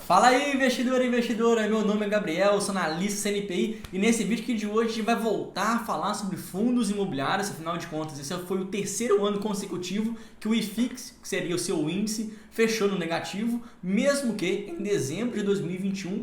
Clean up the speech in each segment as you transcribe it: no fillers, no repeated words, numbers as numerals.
Fala aí, investidor e investidora, meu nome é Gabriel, eu sou analista CNPI e nesse vídeo aqui de hoje a gente vai voltar a falar sobre fundos imobiliários. Afinal de contas, esse foi o terceiro ano consecutivo que o IFIX, que seria o seu índice, fechou no negativo, mesmo que em dezembro de 2021,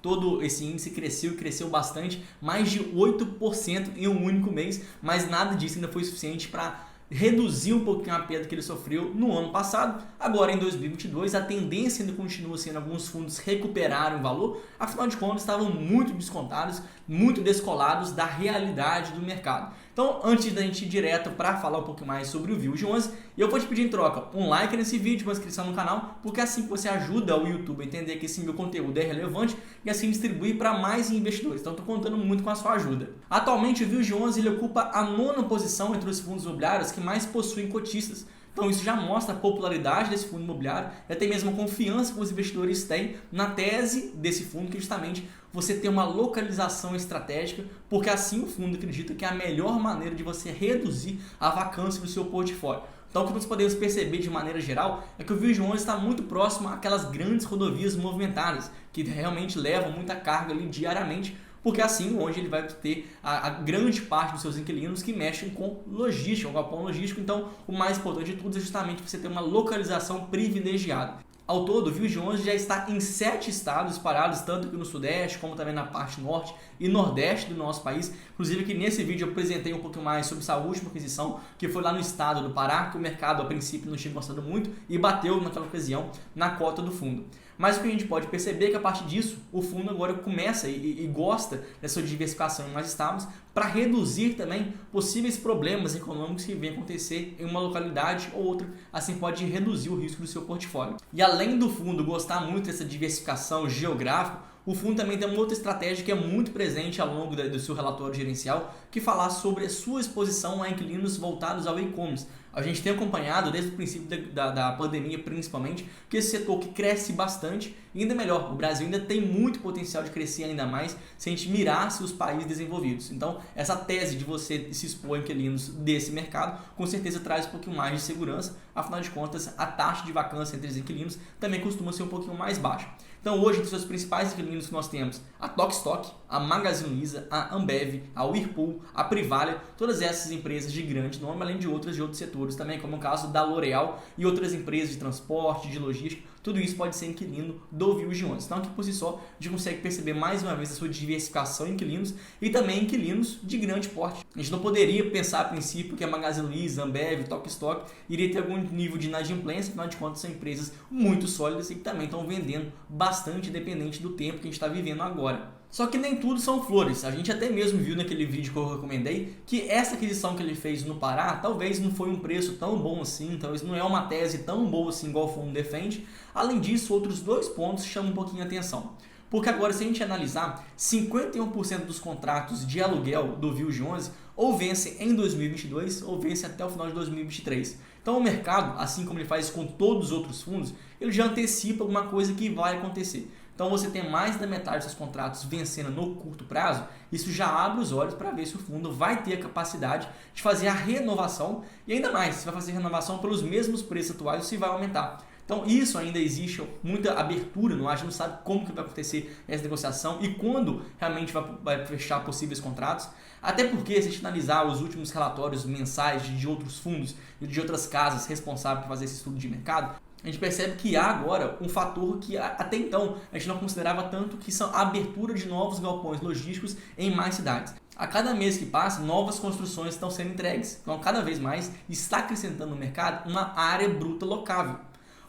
todo esse índice cresceu e cresceu bastante, mais de 8% em um único mês, mas nada disso ainda foi suficiente para reduzir um pouquinho a perda que ele sofreu no ano passado. Agora em 2022 a tendência ainda continua sendo alguns fundos recuperarem o valor, afinal de contas estavam muito descontados, muito descolados da realidade do mercado. Então antes da gente ir direto para falar um pouco mais sobre o VILG11, eu vou te pedir em troca um like nesse vídeo, uma inscrição no canal, porque assim você ajuda o YouTube a entender que esse meu conteúdo é relevante e assim distribuir para mais investidores. Então estou contando muito com a sua ajuda. Atualmente o VILG11 ele ocupa a 9ª posição entre os fundos imobiliários que mais possuem cotistas. Então isso já mostra a popularidade desse fundo imobiliário e até mesmo a confiança que os investidores têm na tese desse fundo, que justamente você tem uma localização estratégica, porque assim o fundo acredita que é a melhor maneira de você reduzir a vacância do seu portfólio. Então o que nós podemos perceber de maneira geral é que o VILG11 está muito próximo àquelas grandes rodovias movimentadas, que realmente levam muita carga ali diariamente, porque assim hoje ele vai ter a grande parte dos seus inquilinos que mexem com logística, com galpão logístico. Então o mais importante de tudo é justamente você ter uma localização privilegiada. Ao todo, o VILG11 já está em 7 estados espalhados, tanto aqui no Sudeste, como também na parte Norte e Nordeste do nosso país. Inclusive aqui nesse vídeo eu apresentei um pouquinho mais sobre essa última aquisição, que foi lá no estado do Pará, que o mercado a princípio não tinha gostado muito e bateu naquela ocasião na cota do fundo. Mas o que a gente pode perceber é que a partir disso, o fundo agora começa e gosta dessa diversificação em mais estados para reduzir também possíveis problemas econômicos que venham acontecer em uma localidade ou outra, assim pode reduzir o risco do seu portfólio. E além do fundo gostar muito dessa diversificação geográfica, o fundo também tem uma outra estratégia que é muito presente ao longo do seu relatório gerencial, que fala sobre a sua exposição a inquilinos voltados ao e-commerce. A gente tem acompanhado desde o princípio da pandemia, principalmente, que esse setor que cresce bastante e ainda melhor. O Brasil ainda tem muito potencial de crescer ainda mais se a gente mirasse os países desenvolvidos. Então, essa tese de você se expor a inquilinos desse mercado, com certeza traz um pouquinho mais de segurança. Afinal de contas, a taxa de vacância entre os inquilinos também costuma ser um pouquinho mais baixa. Então hoje, entre os seus principais inquilinos que nós temos, a Tokstok, a Magazine Luiza, a Ambev, a Whirlpool, a Privalha, todas essas empresas de grande nome, além de outros setores também, como o caso da L'Oréal e outras empresas de transporte, de logística, tudo isso pode ser inquilino do VILG11. Então aqui por si só, a gente consegue perceber mais uma vez a sua diversificação em inquilinos e também inquilinos de grande porte. A gente não poderia pensar a princípio que a Magazine Luiza, a Ambev, Tokstok iria ter algum nível de inadimplência, afinal de contas são empresas muito sólidas e que também estão vendendo bastante independente do tempo que a gente está vivendo agora. Só que nem tudo são flores. A gente até mesmo viu naquele vídeo que eu recomendei que essa aquisição que ele fez no Pará talvez não foi um preço tão bom assim, talvez não é uma tese tão boa assim igual o fundo defende. Além disso, outros dois pontos chamam um pouquinho a atenção. Porque agora, se a gente analisar, 51% dos contratos de aluguel do VILG11 ou vence em 2022 ou vence até o final de 2023. Então o mercado, assim como ele faz com todos os outros fundos, ele já antecipa alguma coisa que vai acontecer. Então você tem mais da metade dos seus contratos vencendo no curto prazo, isso já abre os olhos para ver se o fundo vai ter a capacidade de fazer a renovação e ainda mais, se vai fazer a renovação pelos mesmos preços atuais ou se vai aumentar. Então isso ainda existe muita abertura, a gente não sabe como que vai acontecer essa negociação e quando realmente vai fechar possíveis contratos. Até porque se a gente analisar os últimos relatórios mensais de outros fundos e de outras casas responsáveis por fazer esse estudo de mercado, a gente percebe que há agora um fator que até então a gente não considerava tanto, que são a abertura de novos galpões logísticos em mais cidades. A cada mês que passa, novas construções estão sendo entregues. Então, cada vez mais está acrescentando no mercado uma área bruta locável.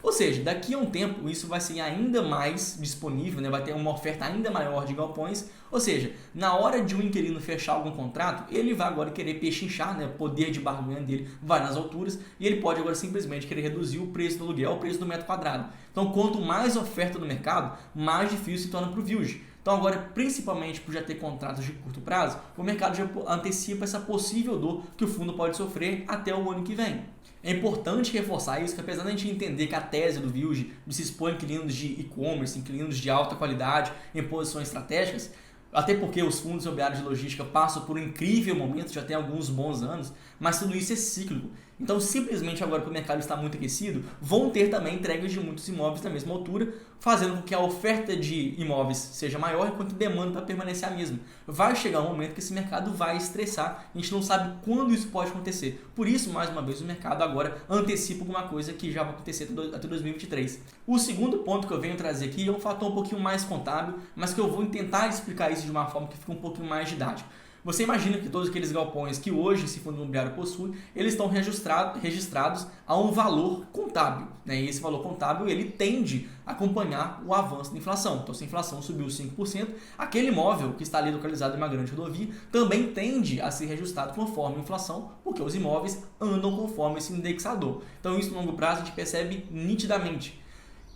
Ou seja, daqui a um tempo isso vai ser ainda mais disponível, vai ter uma oferta ainda maior de galpões. Ou seja, na hora de um inquilino fechar algum contrato, ele vai agora querer pechinchar, o poder de barganha dele vai nas alturas e ele pode agora simplesmente querer reduzir o preço do aluguel, o preço do metro quadrado. Então, quanto mais oferta no mercado, mais difícil se torna para o VILG. Então agora, principalmente por já ter contratos de curto prazo, o mercado já antecipa essa possível dor que o fundo pode sofrer até o ano que vem. É importante reforçar isso, que apesar de a gente entender que a tese do VILG de se expor a inquilinos de e-commerce, inquilinos de alta qualidade em posições estratégicas, até porque os fundos imobiliários de logística passam por um incrível momento, já tem alguns bons anos, mas tudo isso é cíclico. Então, simplesmente agora que o mercado está muito aquecido, vão ter também entregas de muitos imóveis na mesma altura, fazendo com que a oferta de imóveis seja maior enquanto a demanda vai permanecer a mesma. Vai chegar um momento que esse mercado vai estressar, a gente não sabe quando isso pode acontecer. Por isso, mais uma vez, o mercado agora antecipa alguma coisa que já vai acontecer até 2023. O segundo ponto que eu venho trazer aqui é um fator um pouquinho mais contábil, mas que eu vou tentar explicar isso de uma forma que fique um pouquinho mais didática. Você imagina que todos aqueles galpões que hoje esse fundo imobiliário possui, eles estão registrados a um valor contábil, né? E esse valor contábil ele tende a acompanhar o avanço da inflação. Então, se a inflação subiu 5%, aquele imóvel que está ali localizado em uma grande rodovia também tende a ser reajustado conforme a inflação, porque os imóveis andam conforme esse indexador. Então, isso no longo prazo a gente percebe nitidamente.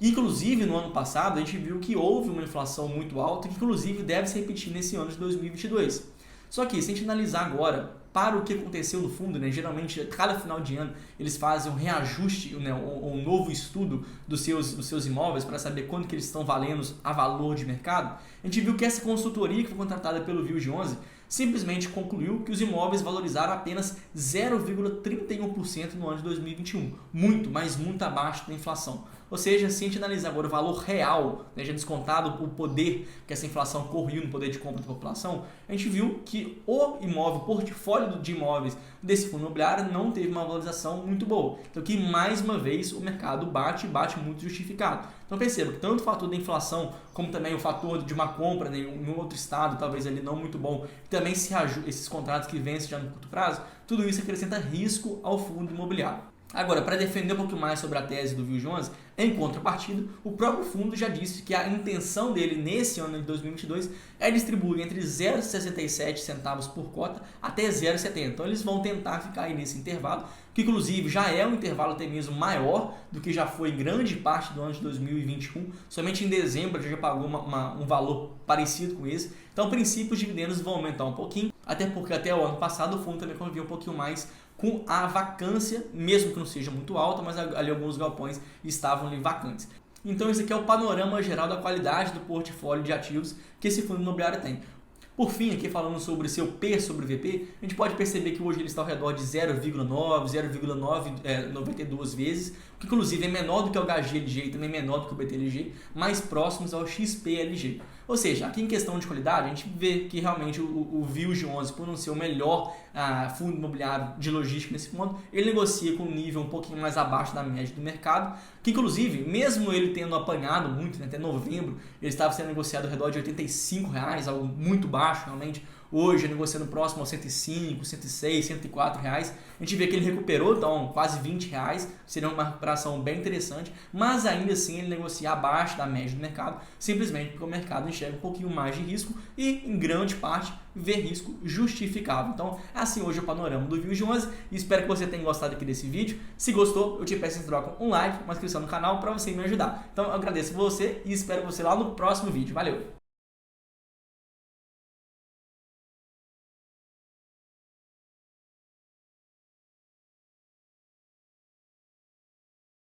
Inclusive, no ano passado, a gente viu que houve uma inflação muito alta, que inclusive deve se repetir nesse ano de 2022. Só que, se a gente analisar agora para o que aconteceu no fundo, né, geralmente, cada final de ano, eles fazem um reajuste, né, um novo estudo dos seus imóveis para saber quanto que eles estão valendo a valor de mercado. A gente viu que essa consultoria que foi contratada pelo Viu11 simplesmente concluiu que os imóveis valorizaram apenas 0,31% no ano de 2021. Muito, mas muito abaixo da inflação. Ou seja, se a gente analisar agora o valor real, né, já descontado o poder que essa inflação corrigiu no poder de compra da população, a gente viu que o imóvel, o portfólio de imóveis desse fundo imobiliário não teve uma valorização muito boa. Então aqui, mais uma vez, o mercado bate muito justificado. Então perceba que tanto o fator da inflação, como também o fator de uma compra, né, em outro estado, talvez ali não muito bom, também esses contratos que vencem já no curto prazo, tudo isso acrescenta risco ao fundo imobiliário. Agora, para defender um pouco mais sobre a tese do Viu11, em contrapartida, o próprio fundo já disse que a intenção dele nesse ano de 2022 é distribuir entre 0,67 centavos por cota até 0,70. Então eles vão tentar ficar aí nesse intervalo, que inclusive já é um intervalo até mesmo maior do que já foi em grande parte do ano de 2021. Somente em dezembro já pagou um valor parecido com esse. Então, a princípio, os dividendos vão aumentar um pouquinho, até porque até o ano passado o fundo também convivia um pouquinho mais com a vacância, mesmo que não seja muito alta, mas ali alguns galpões estavam ali vacantes. Então esse aqui é o panorama geral da qualidade do portfólio de ativos que esse fundo imobiliário tem. Por fim, aqui falando sobre seu P sobre VP, a gente pode perceber que hoje ele está ao redor de 0,992 vezes, que inclusive é menor do que o HGLG e também menor do que o BTLG, mais próximos ao XPLG. Ou seja, aqui em questão de qualidade, a gente vê que realmente o Viu11, por não ser o melhor fundo imobiliário de logística nesse ponto, ele negocia com um nível um pouquinho mais abaixo da média do mercado, que inclusive, mesmo ele tendo apanhado muito, né, até novembro, ele estava sendo negociado ao redor de R$85, algo muito baixo realmente. Hoje, negociando próximo aos 105, 106, 104 reais. A gente vê que ele recuperou, então, quase 20 reais. Seria uma recuperação bem interessante. Mas, ainda assim, ele negocia abaixo da média do mercado. Simplesmente porque o mercado enxerga um pouquinho mais de risco e, em grande parte, vê risco justificável. Então, assim hoje é o panorama do Viu11. E espero que você tenha gostado aqui desse vídeo. Se gostou, eu te peço em troca um like, uma inscrição no canal para você me ajudar. Então, eu agradeço você e espero você lá no próximo vídeo. Valeu!